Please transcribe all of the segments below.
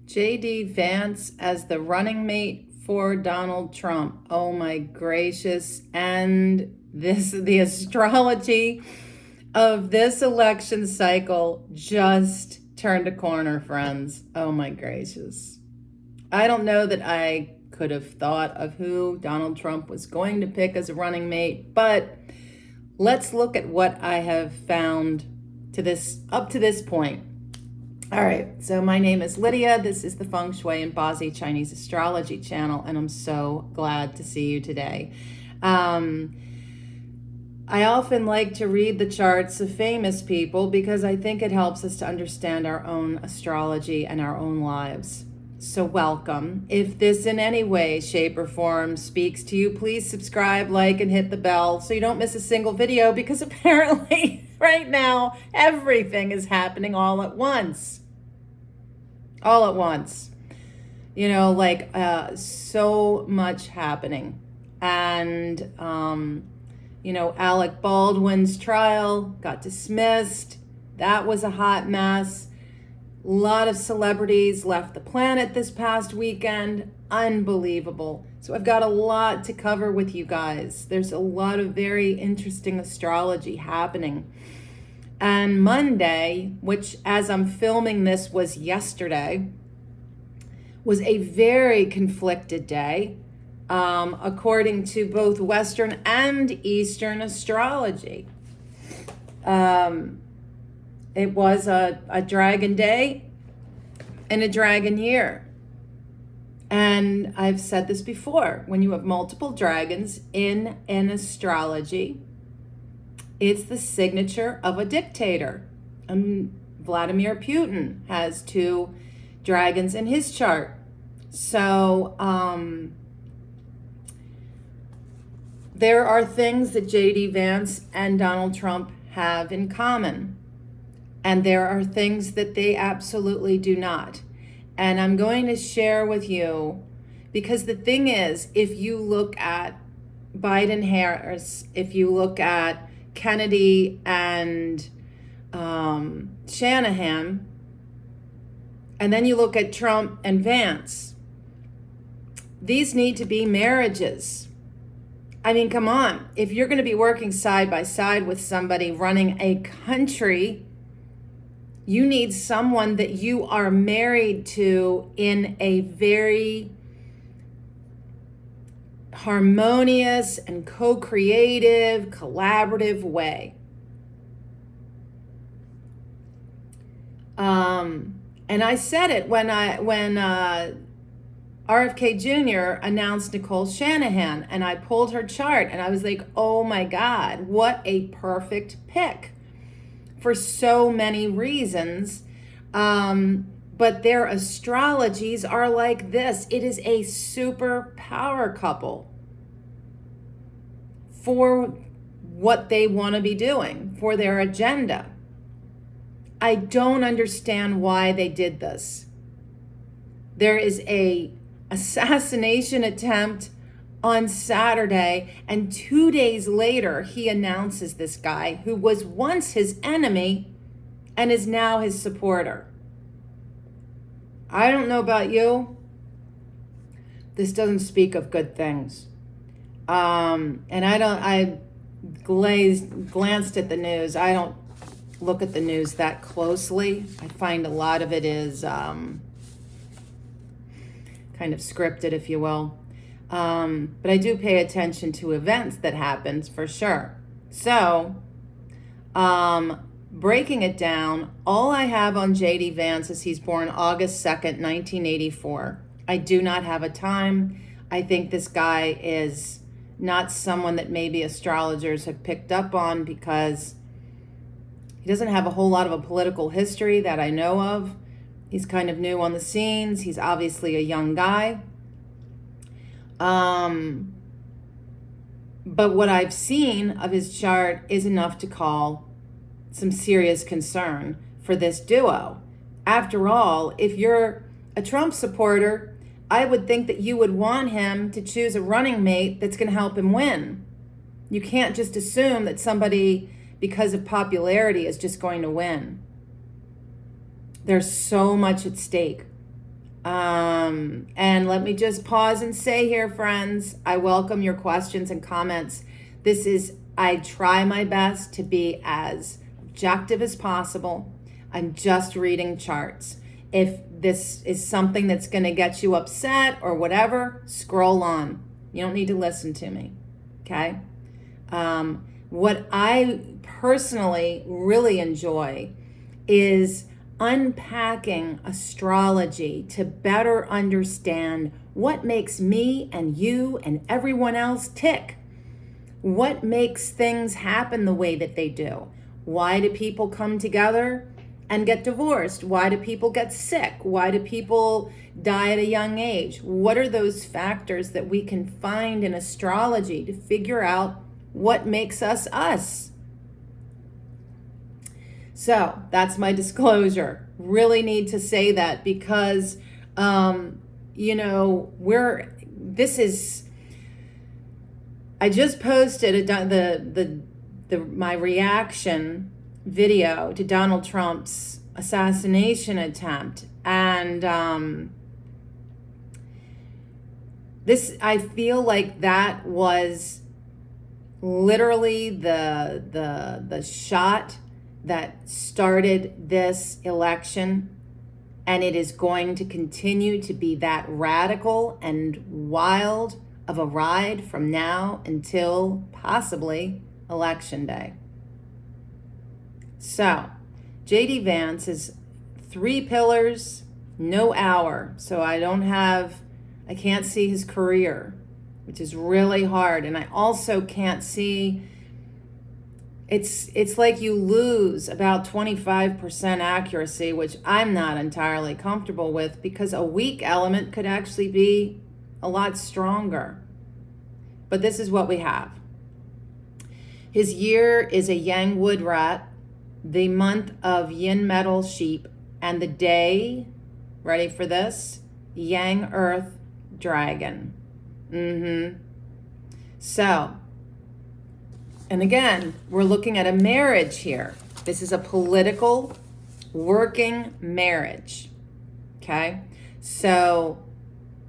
J.D. Vance as the running mate for Donald Trump. Oh my gracious. And the astrology of this election cycle just turned a corner, friends. Oh my gracious. I don't know that I could have thought of who Donald Trump was going to pick as a running mate, but let's look at what I have found up to this point. All right, so my name is Lydia. This is the Feng Shui and Bazi Chinese Astrology channel, and I'm so glad to see you today. I often like to read the charts of famous people because I think it helps us to understand our own astrology and our own lives. So welcome. If this in any way, shape, or form speaks to you, please subscribe, like, and hit the bell so you don't miss a single video, because apparently right now everything is happening all at once. All at once. You know, like so much happening. And, you know, Alec Baldwin's trial got dismissed. That was a hot mess. A lot of celebrities left the planet this past weekend. Unbelievable. So I've got a lot to cover with you guys. There's a lot of very interesting astrology happening. And Monday, which as I'm filming this was yesterday, was a very conflicted day, according to both Western and Eastern astrology. It was a dragon day and a dragon year. And I've said this before, when you have multiple dragons in an astrology, it's the signature of a dictator. Vladimir Putin has 2 dragons in his chart. So there are things that J.D. Vance and Donald Trump have in common. And there are things that they absolutely do not. And I'm going to share with you, because the thing is, if you look at Biden-Harris, if you look at Kennedy and Shanahan, and then you look at Trump and Vance, these need to be marriages. I mean, come on. If you're going to be working side by side with somebody running a country, you need someone that you are married to in a very harmonious and co-creative, collaborative way. And I said it when RFK Jr. announced Nicole Shanahan, and I pulled her chart and I was like, oh my God, what a perfect pick. For so many reasons, but their astrologies are like this. It is a super power couple for what they want to be doing, for their agenda. I don't understand why they did this. There is a assassination attempt on Saturday, and 2 days later, he announces this guy who was once his enemy and is now his supporter. I don't know about you. This doesn't speak of good things. And I glanced at the news. I don't look at the news that closely. I find a lot of it is kind of scripted, if you will. But I do pay attention to events that happens for sure. So, breaking it down, all I have on J.D. Vance is he's born August 2nd, 1984. I do not have a time. I think this guy is not someone that maybe astrologers have picked up on, because he doesn't have a whole lot of a political history that I know of. He's kind of new on the scenes. He's obviously a young guy. But what I've seen of his chart is enough to call some serious concern for this duo. After all, if you're a Trump supporter, I would think that you would want him to choose a running mate that's going to help him win. You can't just assume that somebody, because of popularity, is just going to win. There's so much at stake. And let me just pause and say here, friends, I welcome your questions and comments. I try my best to be as objective as possible. I'm just reading charts. If this is something that's going to get you upset or whatever, scroll on. You don't need to listen to me, okay? What I personally really enjoy is unpacking astrology to better understand what makes me and you and everyone else tick. What makes things happen the way that they do? Why do people come together and get divorced? Why do people get sick? Why do people die at a young age? What are those factors that we can find in astrology to figure out what makes us us? So that's my disclosure. Really need to say that because, I just posted my reaction video to Donald Trump's assassination attempt, and I feel like that was literally the shot that started this election, and it is going to continue to be that radical and wild of a ride from now until possibly Election Day. So, JD Vance is 3 pillars, no hour. So I can't see his career, which is really hard. And I also can't see, it's like you lose about 25% accuracy, which I'm not entirely comfortable with, because a weak element could actually be a lot stronger. But this is what we have. His year is a Yang wood rat, the month of yin metal sheep, and the day, ready for this, Yang earth dragon. So, and again, we're looking at a marriage here. This is a political working marriage. Okay? So,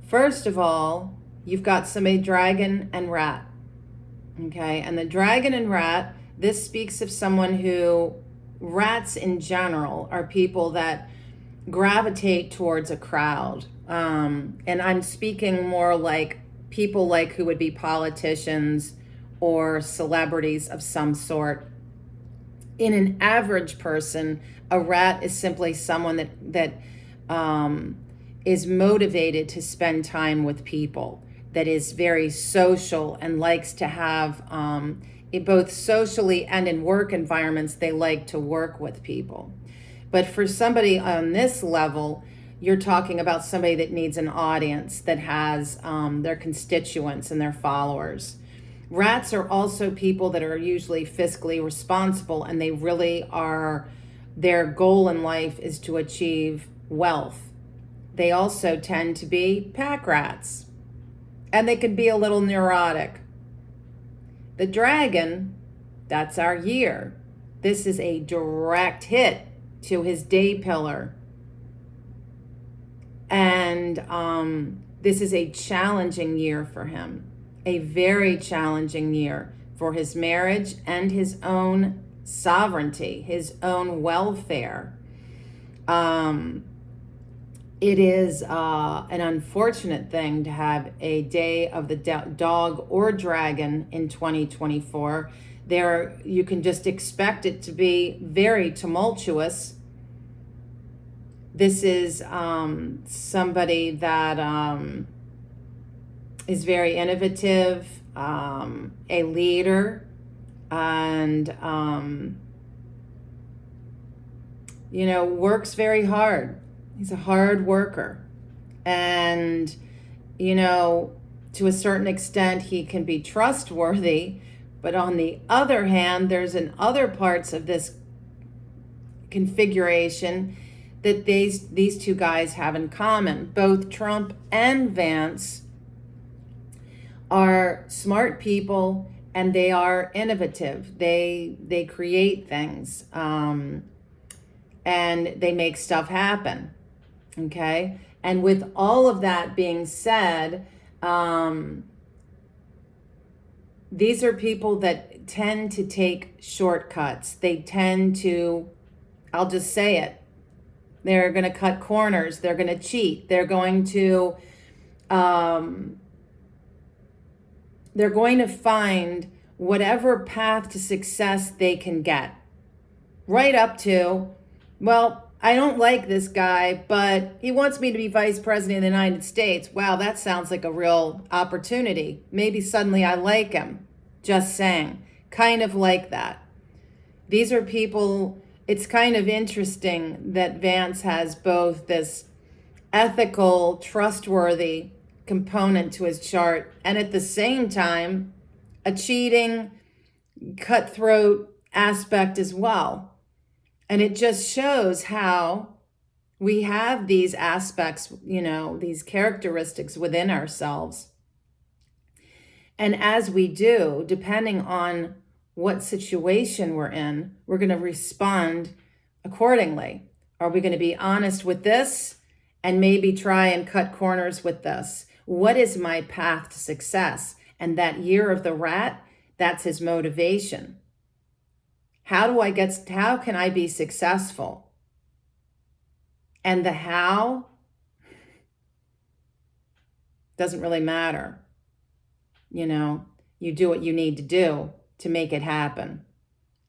first of all, you've got somebody dragon and rat. Okay? And the dragon and rat, this speaks of someone who, rats in general are people that gravitate towards a crowd. And I'm speaking more like people like who would be politicians or celebrities of some sort. In an average person, a rat is simply someone that is motivated to spend time with people, that is very social and likes to have, both socially and in work environments, they like to work with people. But for somebody on this level, you're talking about somebody that needs an audience, that has their constituents and their followers. Rats are also people that are usually fiscally responsible, and they really are, their goal in life is to achieve wealth. They also tend to be pack rats, and they can be a little neurotic. The dragon, that's our year. This is a direct hit to his day pillar. And this is a challenging year for him. A very challenging year for his marriage and his own sovereignty, his own welfare. It is an unfortunate thing to have a day of the dog or dragon in 2024. You can just expect it to be very tumultuous. This is somebody that is very innovative, a leader, and works very hard. He's a hard worker, and to a certain extent he can be trustworthy, but on the other hand, there's in other parts of this configuration that these two guys have in common. Both Trump and Vance are smart people, and they are innovative. They create things, and they make stuff happen. Okay? And with all of that being said, these are people that tend to take shortcuts. They tend to, I'll just say it, they're going to cut corners. They're going to cheat. They're going to find whatever path to success they can get. Right up to, well, I don't like this guy, but he wants me to be vice president of the United States. Wow, that sounds like a real opportunity. Maybe suddenly I like him. Just saying. Kind of like that. These are people, it's kind of interesting that Vance has both this ethical, trustworthy component to his chart, and at the same time, a cheating, cutthroat aspect as well. And it just shows how we have these aspects, these characteristics within ourselves. And as we do, depending on what situation we're in, we're going to respond accordingly. Are we going to be honest with this and maybe try and cut corners with this? What is my path to success? And that year of the rat, that's his motivation. How can I be successful? And the how doesn't really matter. You do what you need to do to make it happen.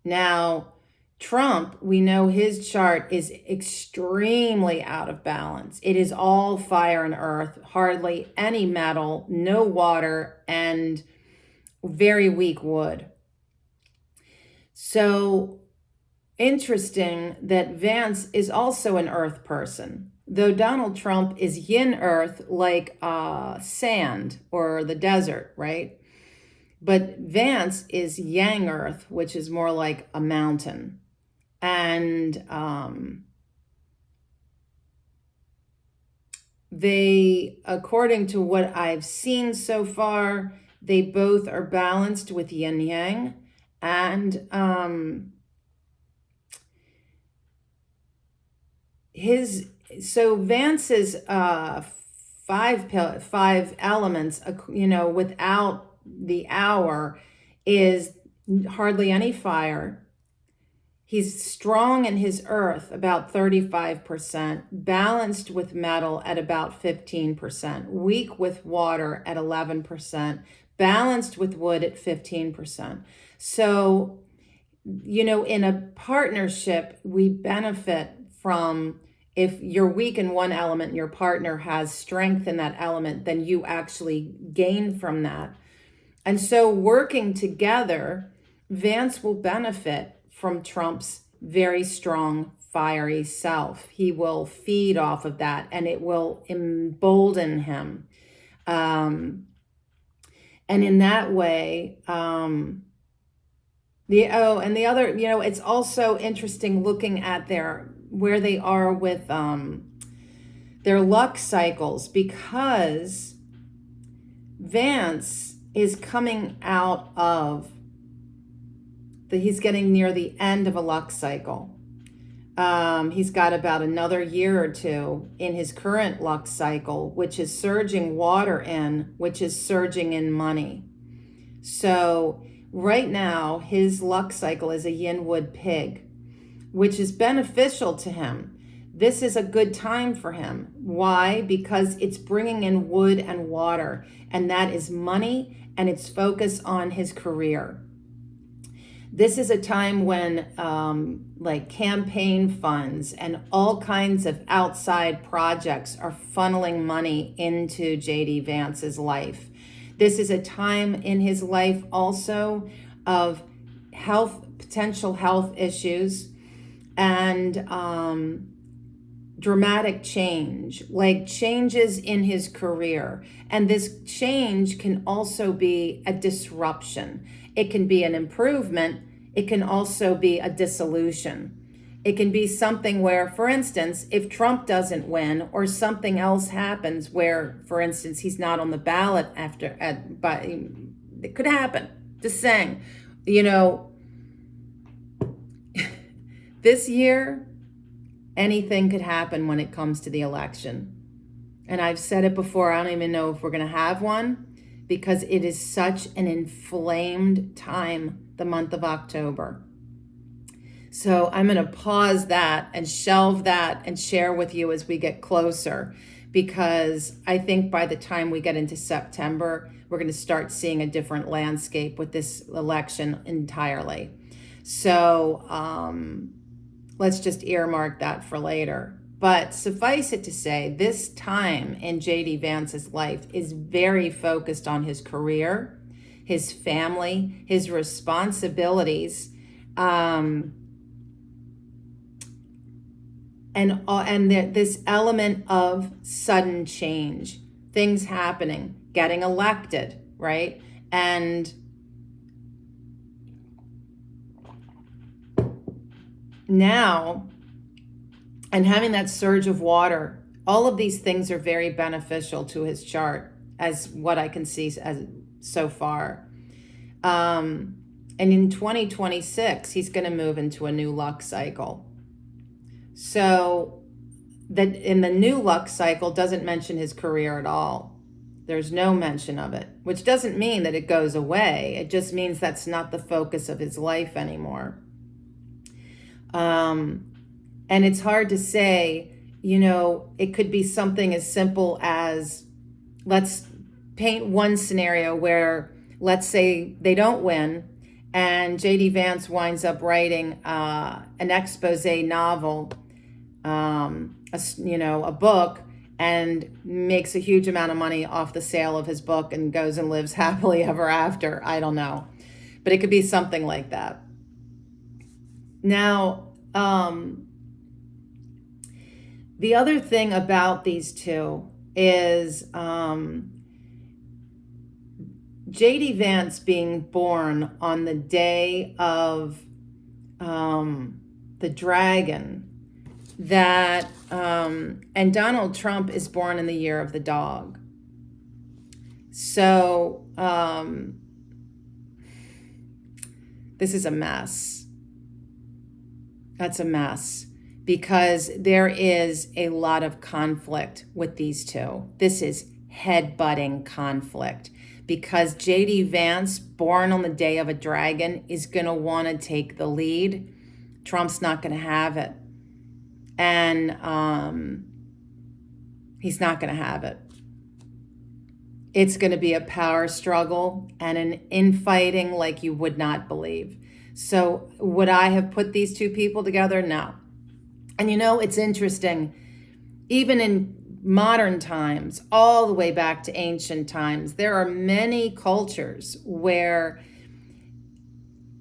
Now, Trump, we know his chart is extremely out of balance. It is all fire and earth, hardly any metal, no water, and very weak wood. So interesting that Vance is also an earth person, though Donald Trump is yin earth, like sand or the desert, right? But Vance is yang earth, which is more like a mountain. And they, according to what I've seen so far, they both are balanced with yin yang. And Vance's five elements, without the hour, is hardly any fire. He's strong in his earth, about 35%, balanced with metal at about 15%, weak with water at 11%, balanced with wood at 15%. So, in a partnership, we benefit from, if you're weak in one element and your partner has strength in that element, then you actually gain from that. And so working together, Vance will benefit from Trump's very strong, fiery self. He will feed off of that, and it will embolden him. And in that way, the other, it's also interesting looking at where they are with their luck cycles, because Vance is coming out of he's getting near the end of a luck cycle. He's got about another year or two in his current luck cycle, which is surging water in, which is surging in money. So right now, his luck cycle is a yin wood pig, which is beneficial to him. This is a good time for him. Why? Because it's bringing in wood and water, and that is money, and it's focused on his career. This is a time when like campaign funds and all kinds of outside projects are funneling money into JD Vance's life. This is a time in his life also of potential health issues, and dramatic change, like changes in his career. And this change can also be a disruption. It can be an improvement. It can also be a dissolution. It can be something where, for instance, if Trump doesn't win, or something else happens where, for instance, he's not on the ballot but it could happen. Just saying, this year, anything could happen when it comes to the election. And I've said it before, I don't even know if we're going to have one, because it is such an inflamed time, the month of October. So I'm going to pause that and shelve that and share with you as we get closer, because I think by the time we get into September, we're going to start seeing a different landscape with this election entirely. So let's just earmark that for later. But suffice it to say, this time in J.D. Vance's life is very focused on his career, his family, his responsibilities, and this element of sudden change, things happening, getting elected, right? And now, and having that surge of water, all of these things are very beneficial to his chart, as what I can see as so far. And in 2026, he's going to move into a new luck cycle. So that in the new luck cycle doesn't mention his career at all. There's no mention of it, which doesn't mean that it goes away. It just means that's not the focus of his life anymore. And it's hard to say, it could be something as simple as, let's paint one scenario where, let's say they don't win and J.D. Vance winds up writing an expose novel, a book, and makes a huge amount of money off the sale of his book and goes and lives happily ever after. I don't know. But it could be something like that. Now, the other thing about these two is J.D. Vance being born on the day of the dragon, and Donald Trump is born in the year of the dog. So this is a mess. That's a mess, because there is a lot of conflict with these two. This is head-butting conflict, because J.D. Vance, born on the day of a dragon, is going to want to take the lead. Trump's not going to have it. And he's not going to have it. It's going to be a power struggle and an infighting like you would not believe. So would I have put these two people together? No. And it's interesting, even in modern times, all the way back to ancient times, there are many cultures where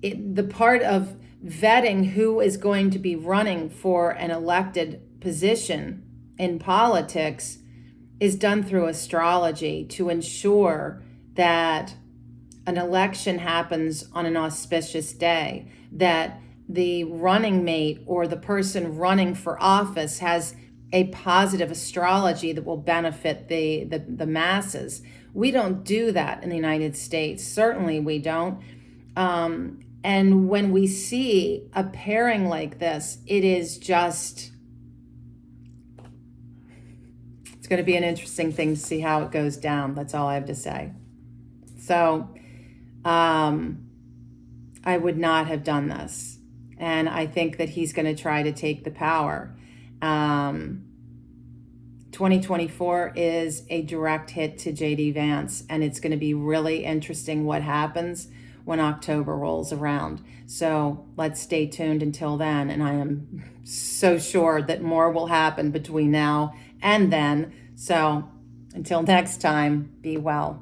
the part of vetting who is going to be running for an elected position in politics is done through astrology to ensure that an election happens on an auspicious day, that the running mate or the person running for office has a positive astrology that will benefit the masses. We don't do that in the United States. Certainly we don't. And when we see a pairing like this, it's going to be an interesting thing to see how it goes down. That's all I have to say. So I would not have done this. And I think that he's going to try to take the power. 2024 is a direct hit to J.D. Vance, and it's going to be really interesting what happens when October rolls around. So let's stay tuned until then. And I am so sure that more will happen between now and then. So until next time, be well.